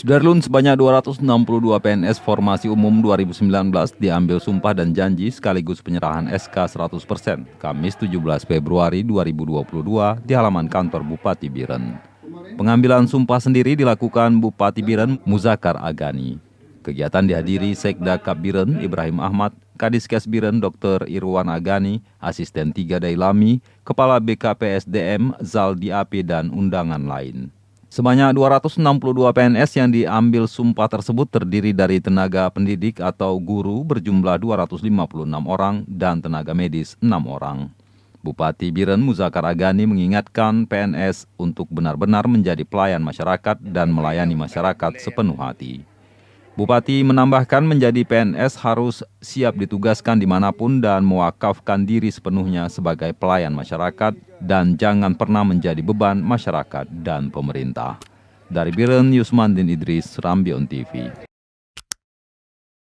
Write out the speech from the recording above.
Sudarlun, sebanyak 262 PNS Formasi Umum 2019 diambil sumpah dan janji sekaligus penyerahan SK 100% Kamis 17 Februari 2022 di halaman kantor Bupati Biren. Pengambilan sumpah sendiri dilakukan Bupati Biren Muzakar Agani. Kegiatan dihadiri Sekda Kap Biren Ibrahim Ahmad, Kadiskes Biren Dr. Irwan Agani, Asisten 3 Dailami, Kepala BKPSDM Zaldi Ape dan undangan lain. Sebanyak 262 PNS yang diambil sumpah tersebut terdiri dari tenaga pendidik atau guru berjumlah 256 orang dan tenaga medis 6 orang. Bupati Biren Muzakar Agani mengingatkan PNS untuk benar-benar menjadi pelayan masyarakat dan melayani masyarakat sepenuh hati. Bupati menambahkan menjadi PNS harus siap ditugaskan dimanapun dan mewakafkan diri sepenuhnya sebagai pelayan masyarakat dan jangan pernah menjadi beban masyarakat dan pemerintah. Dari Biren, Yusmandin Idris, Rambion TV.